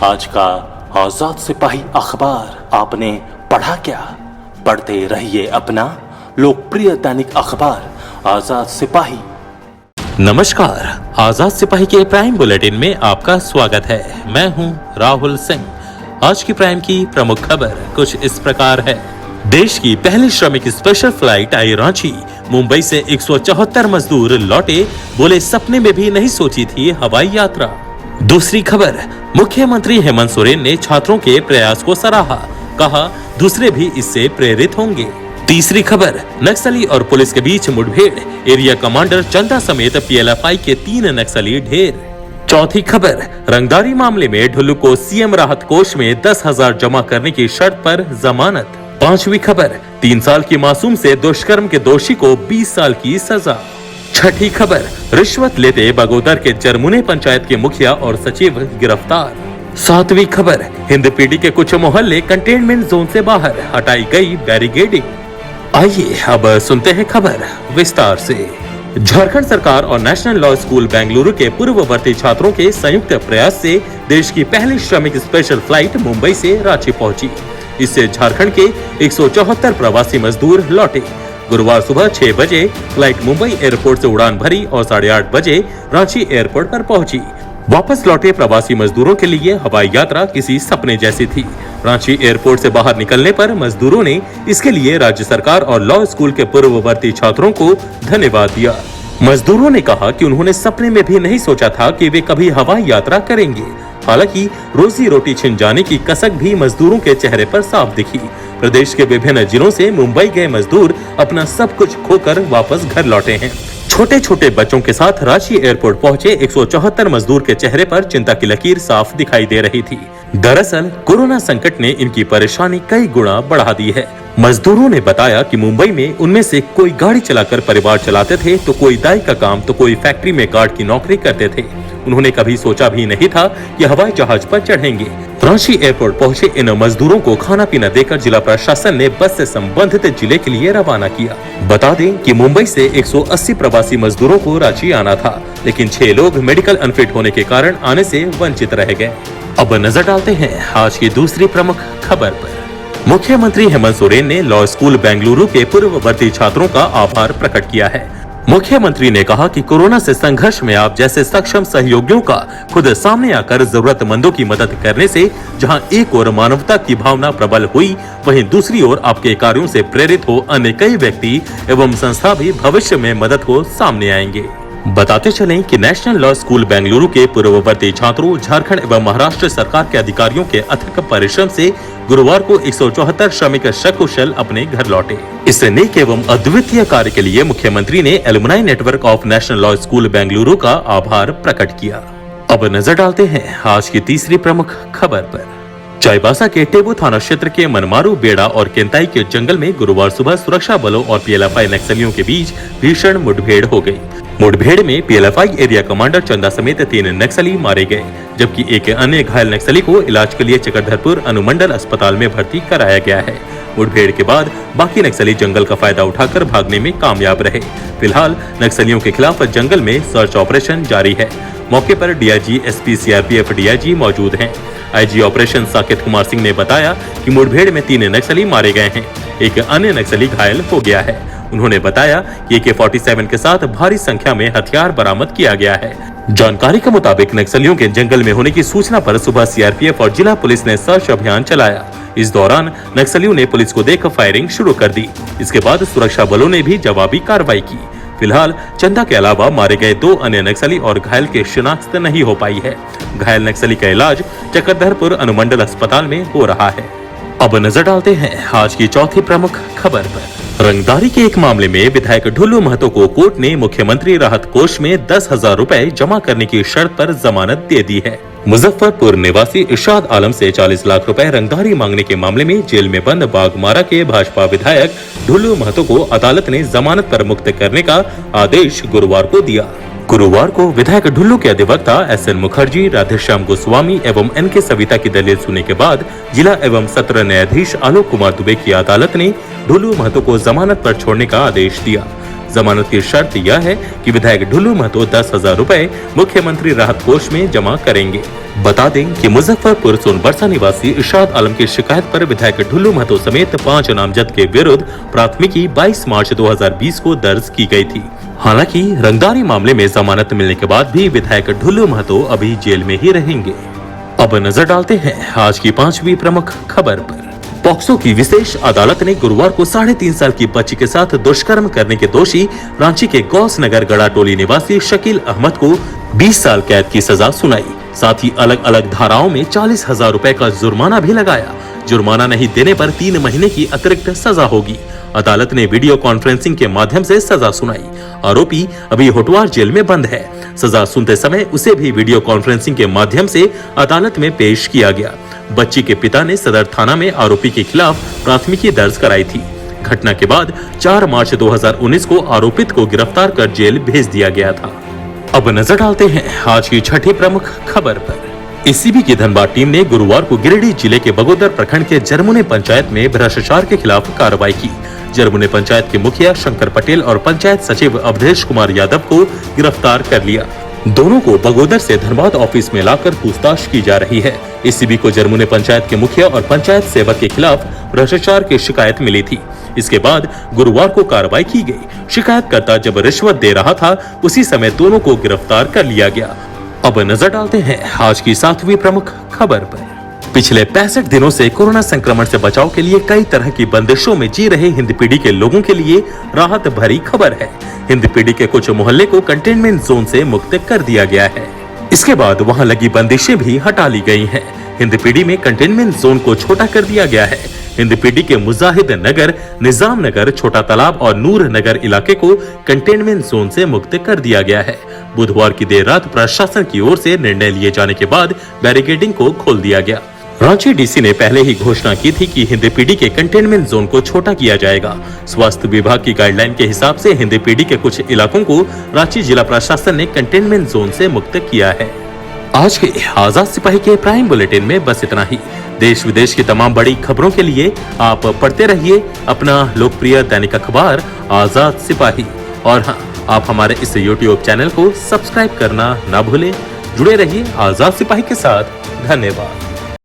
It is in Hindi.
आज का आजाद सिपाही अखबार आपने पढ़ा क्या? पढ़ते रहिए अपना लोकप्रिय दैनिक अखबार आजाद सिपाही। नमस्कार, आजाद सिपाही के प्राइम बुलेटिन में आपका स्वागत है। मैं हूं राहुल सिंह। आज की प्राइम की प्रमुख खबर कुछ इस प्रकार है। देश की पहली श्रमिक special flight I Ranchi. Mumbai से 174 मजदूर लौटे, बोले सपने में भी नहीं सोची थी हवाई यात्रा। दूसरी खबर, मुख्यमंत्री हेमंत सोरेन ने छात्रों के प्रयास को सराहा, कहा दूसरे भी इससे प्रेरित होंगे। तीसरी खबर, नक्सली और पुलिस के बीच मुठभेड़, एरिया कमांडर चंदा समेत पीएलएफआई के 3 नक्सली ढेर। चौथी खबर, रंगदारी मामले में ढुल्लू को सीएम राहत कोष में 10,000 जमा करने की शर्त पर जमानत। पांचवी खबर, 3 साल की मासूम से दुष्कर्म के दोषी को 20 साल की सजा। छठी खबर, रिश्वत लेते बगोदर के जरमुने पंचायत के मुखिया और सचिव गिरफ्तार। सातवीं खबर, हिंदपीढ़ी के कुछ मोहल्ले कंटेनमेंट जोन से बाहर, हटाई गई बैरिकेडिंग। आइए अब सुनते हैं खबर विस्तार से। झारखंड सरकार और नेशनल लॉ स्कूल बेंगलुरु के पूर्ववर्ती छात्रों के संयुक्त प्रयास से देश की पहली श्रमिक स्पेशल फ्लाइट मुंबई से रांची पहुंची। इससे झारखंड के 174 प्रवासी मजदूर लौटे। गुरुवार सुबह 6 बजे फ्लाइट मुंबई एयरपोर्ट से उड़ान भरी और 8:30 बजे रांची एयरपोर्ट पर पहुंची। वापस लौटे प्रवासी मजदूरों के लिए हवाई यात्रा किसी सपने जैसी थी। रांची एयरपोर्ट से बाहर निकलने पर मजदूरों ने इसके लिए राज्य सरकार और लॉ स्कूल के पूर्ववर्ती छात्रों को धन्यवाद दिया। मजदूरों ने कहा कि उन्होंने सपने में भी नहीं सोचा था कि वे कभी हवाई यात्रा करेंगे। हालांकि रोजी रोटी छिन जाने की कसक भी मजदूरों के चेहरे पर साफ दिखी। प्रदेश के विभिन्न जिलों से मुंबई गए मजदूर अपना सब कुछ खोकर वापस घर लौटे हैं। छोटे छोटे बच्चों के साथ रांची एयरपोर्ट पहुंचे 174 मजदूर के चेहरे पर चिंता की लकीर साफ दिखाई दे रही थी। दरअसल कोरोना संकट ने इनकी परेशानी कई गुना बढ़ा दी है। मजदूरों ने बताया कि मुंबई में उनमें से कोई गाड़ी चलाकर परिवार चलाते थे, तो कोई दाई का काम, तो कोई फैक्ट्री में गार्ड की नौकरी करते थे। उन्होंने कभी सोचा भी नहीं था कि हवाई जहाज पर चढ़ेंगे। रांची एयरपोर्ट पहुंचे इन मजदूरों को खाना पीना देकर जिला प्रशासन ने बस से संबंधित जिले के लिए रवाना किया। बता दें कि मुंबई से 180 प्रवासी मजदूरों को रांची आना था, लेकिन 6 लोग मेडिकल अनफिट होने के कारण आने से वंचित रह गए। अब नजर डालते हैं आज की दूसरी प्रमुख खबर पर। मुख्यमंत्री हेमंत सोरेन ने लॉ स्कूल बेंगलुरु के पूर्ववर्ती छात्रों का आभार प्रकट किया है। मुख्यमंत्री ने कहा कि कोरोना से संघर्ष में आप जैसे सक्षम सहयोगियों का खुद सामने आकर जरूरतमंदों की मदद करने से जहां एक ओर मानवता की भावना प्रबल हुई, वहीं दूसरी ओर आपके कार्यों से प्रेरित हो अन्य कई व्यक्ति एवं संस्था भी भविष्य में मदद को सामने आएंगे। बताते चलें कि नेशनल लॉ स्कूल बेंगलुरु के पूर्ववर्ती छात्रों झारखंड एवं महाराष्ट्र सरकार के अधिकारियों के अथक परिश्रम से गुरुवार को 174 श्रमिक सकुशल अपने घर लौटे। इस नेक एवं अद्वितीय कार्य के लिए मुख्यमंत्री ने alumni network of national law school Bengaluru का आभार प्रकट किया। अब नजर डालते हैं आज की तीसरी प्रमुख खबर पर। चाईबासा के टेबू थाना क्षेत्र के मनमारू, बेड़ा और केंताई के जंगल में गुरुवार सुबह सुरक्षा बलों और पीएलएफआई नक्सलियों के बीच भीषण मुठभेड़ हो गई। मुठभेड़ में पीएलएफआई एरिया कमांडर चंदा समेत 3 नक्सली मारे गए, जबकि एक अन्य घायल नक्सली को इलाज के लिए चक्रधरपुर अनुमंडल अस्पताल में भर्ती कराया गया है। मुठभेड़ के बाद बाकी नक्सली जंगल का फायदा उठाकर भागने में कामयाब रहे। फिलहाल नक्सलियों के खिलाफ जंगल में सर्च ऑपरेशन जारी है। मौके पर डीआईजी, एसपी, सीआरपीएफ डीआईजी मौजूद हैं। आईजी ऑपरेशन साकेत कुमार सिंह ने बताया कि मुठभेड़ में 3 नक्सली मारे गए हैं, एक अन्य नक्सली घायल हो गया है। उन्होंने बताया कि AK-47 के साथ भारी संख्या में हथियार बरामद किया गया है। जानकारी के मुताबिक नक्सलियों के जंगल में होने की सूचना पर सुबह सीआरपीएफ और जिला पुलिस ने सर्च अभियान चलाया। इस दौरान नक्सलियों ने पुलिस को देख फायरिंग शुरू कर दी। इसके बाद सुरक्षा बलों ने भी जवाबी कार्रवाई की। फिलहाल चंदा के अलावा मारे गए 2 अन्य नक्सली और घायल की शिनाख्त नहीं हो पाई है। घायल नक्सली का इलाज चक्रधरपुर अनुमंडल अस्पताल में हो रहा है। अब नजर डालते हैं आज की चौथी प्रमुख खबर पर। रंगदारी के एक मामले में विधायक ढुल्लू महतो को कोर्ट ने मुख्यमंत्री राहत कोष में 10,000 रुपए जमा करने की शर्त पर जमानत दे दी है। मुजफ्फरपुर निवासी इरशाद आलम से 40 लाख रुपए रंगदारी मांगने के मामले में जेल में बंद बागमारा के भाजपा विधायक ढुल्लू महतो को अदालत ने जमानत पर मुक्त करने का आदेश गुरुवार को दिया। गुरुवार को विधायक ढुल्लू के अधिवक्ता SN मुखर्जी, राधेश्याम गोस्वामी एवं NK सविता की दलील सुनने के बाद जिला एवं सत्र न्यायाधीश आलोक कुमार दुबे की अदालत ने ढुल्लू महतो को जमानत पर छोड़ने का आदेश दिया। जमानत की शर्त यह है कि विधायक ढुल्लू महतो 10,000 रुपए मुख्यमंत्री राहत कोष में जमा करेंगे। बता दें कि मुजफ्फरपुर सोनबरसा निवासी इरशाद आलम की शिकायत पर विधायक ढुल्लू महतो समेत 5 नामजद के विरुद्ध प्राथमिकी 22 मार्च 2020 को दर्ज की गई थी। हालांकि रंगदारी मामले में जमानत मिलने के बाद भी विधायक ढुल्लू महतो अभी जेल में ही रहेंगे। अब नजर डालते हैं आज की 5वीं प्रमुख खबर पर। पॉक्सो की विशेष अदालत ने गुरुवार को 3.5 साल की बच्ची के साथ दुष्कर्म करने के दोषी रांची के गौस नगर गड़ा टोली निवासी शकील अहमद को 20 साल कैद की सजा सुनाई। साथ ही अलग अलग धाराओं में 40,000 रुपए का जुर्माना भी लगाया। जुर्माना नहीं देने पर 3 महीने की अतिरिक्त सजा होगी। अदालत ने वीडियो कॉन्फ्रेंसिंग के माध्यम से सजा सुनाई। आरोपी अभी होटवार जेल में बंद है। सजा सुनते समय उसे भी वीडियो कॉन्फ्रेंसिंग के माध्यम से अदालत में पेश किया गया। बच्ची के पिता ने सदर थाना में आरोपी के खिलाफ प्राथमिकी दर्ज कराई थी। घटना के बाद 4 मार्च 2019 को आरोपित को गिरफ्तार कर जेल भेज दिया गया था। अब नजर डालते हैं आज की 6ठी प्रमुख खबर पर। एसीबी की धनबाद टीम ने गुरुवार को गिरिडीह जिले के बगोदर प्रखंड के जरमुने पंचायत में भ्रष्टाचार के खिलाफ कार्रवाई की। जरमुने पंचायत के मुखिया शंकर पटेल और पंचायत सचिव अवधेश कुमार यादव को गिरफ्तार कर लिया। दोनों को बगोदर से धनबाद ऑफिस में लाकर पूछताछ की जा रही है। एसीबी को जरमुने पंचायत के मुखिया और पंचायत सेवक के खिलाफ भ्रष्टाचार की शिकायत मिली थी। इसके बाद गुरुवार को कार्रवाई की गई। शिकायतकर्ता जब रिश्वत दे रहा था उसी समय दोनों को गिरफ्तार कर लिया गया। अब नजर डालते हैं आज की 7वीं प्रमुख खबर पर। पिछले 65 दिनों से कोरोना संक्रमण से बचाव के लिए कई तरह की बंदिशों में जी रहे हिंद पीढ़ी के लोगों के लिए राहत भरी खबर है। हिंद पीढ़ी के कुछ मोहल्ले को कंटेनमेंट जोन से मुक्त कर दिया गया है। इसके बाद वहां लगी बंदिशें भी हटा ली गई हैं। हिंद पीढ़ी में कंटेनमेंट जोन को छोटा कर दिया गया है। हिंद पीढ़ी के मुजाहिद नगर, निजाम नगर, छोटा तालाब और नूर नगर इलाके को कंटेनमेंट जोन से मुक्त कर दिया गया है। बुधवार की देर रात प्रशासन की ओर से निर्णय लिए जाने के बाद बैरिकेडिंग को खोल दिया गया। रांची डीसी ने पहले ही घोषणा की थी कि हिंद पीढ़ी के कंटेनमेंट जोन को छोटा किया जाएगा। स्वास्थ्य विभाग की गाइडलाइन के हिसाब से हिंद पीढ़ी के कुछ इलाकों को रांची जिला प्रशासन ने कंटेनमेंट जोन से मुक्त किया है। आज के आजाद सिपाही के प्राइम बुलेटिन में बस इतना ही। देश विदेश की तमाम बड़ी खबरों के लिए आप पढ़ते रहिए अपना लोकप्रिय दैनिक अखबार आजाद सिपाही। और हाँ, आप हमारे इस YouTube चैनल को सब्सक्राइब करना ना भूलें। जुड़े रहिए आजाद सिपाही के साथ। धन्यवाद।